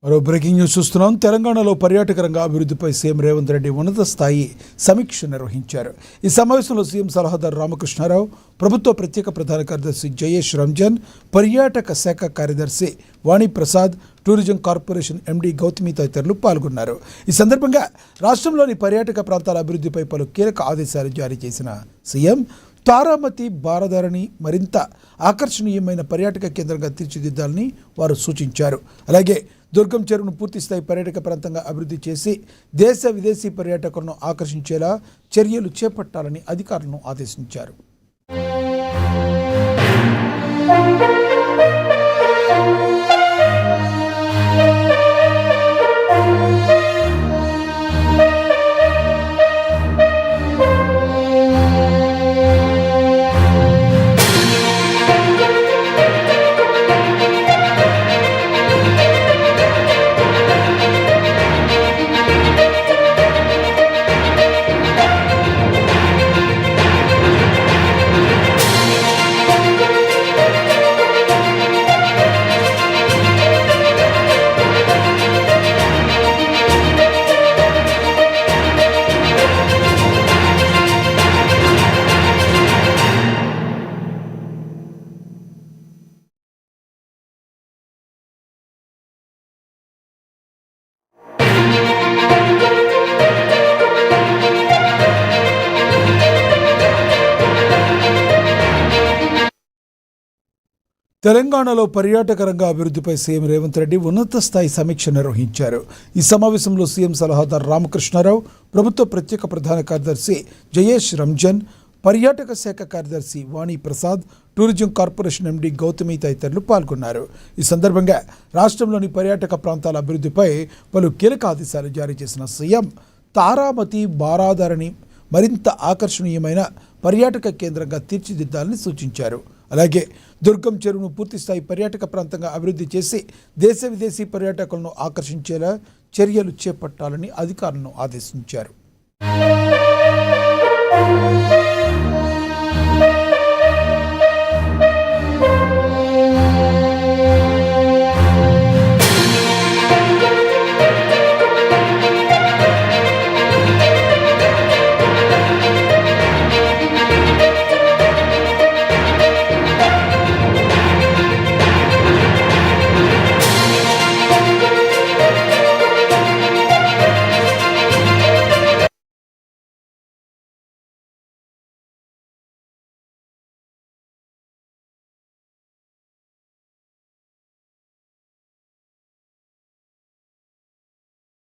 మరో breaking news చూస్తున్నాం. తెలంగాణలో పర్యాటక రంగ అభివృద్ధిపై సీఎం రేవంత్ రెడ్డి ఉన్నత స్థాయి సమీక్ష నిర్వహించారు. ఈ సమావేశంలో సీఎం సలహాదారు రామకృష్ణారావు, ప్రభుత్వ ప్రత్యేక ప్రధాన కార్యదర్శి జయేష్ రంజన్, పర్యాటక శాఖ కార్యదర్శి Vani Prasad, tourism corporation MD Gautami తదితరులు పాల్గొన్నారు. ఈ సందర్భంగా రాష్ట్రంలోని పర్యాటక ప్రాంతాల అభివృద్ధిపై పలు కీలక ఆదేశాలు జారీ చేసిన సీఎం తారామతి బారధరణి మరింత ఆకర్షణీయమైన పర్యాటక కేంద్రంగా తీర్చిదిద్దాలని వారు సూచించారు. అలాగే దుర్గం చెరువును పూర్తిస్థాయి పర్యాటక ప్రాంతంగా అభివృద్ధి చేసి దేశ విదేశీ పర్యాటకులను ఆకర్షించేలా చర్యలు చేపట్టాలని అధికారులను ఆదేశించారు. తెలంగాణలో పర్యాటక రంగ అభివృద్ధిపై సీఎం రేవంత్ రెడ్డి ఉన్నత స్థాయి సమీక్ష నిర్వహించారు. ఈ సమావేశంలో సీఎం సలహాదారు రామకృష్ణారావు, ప్రభుత్వ ప్రత్యేక ప్రధాన కార్యదర్శి జయేష్ రంజన్, పర్యాటక శాఖ కార్యదర్శి Vani Prasad, tourism corporation MD Gautami తదితరులు పాల్గొన్నారు. ఈ సందర్భంగా రాష్ట్రంలోని పర్యాటక ప్రాంతాల అభివృద్ధిపై పలు కీలక ఆదేశాలు జారీ చేసిన సీఎం తారామతి బారాధరణి మరింత ఆకర్షణీయమైన పర్యాటక కేంద్రంగా తీర్చిదిద్దాలని సూచించారు. అలాగే దుర్గం చెరువును పూర్తిస్థాయి పర్యాటక ప్రాంతంగా అభివృద్ధి చేసి దేశ విదేశీ పర్యాటకులను ఆకర్షించేలా చర్యలు చేపట్టాలని అధికారులను ఆదేశించారు.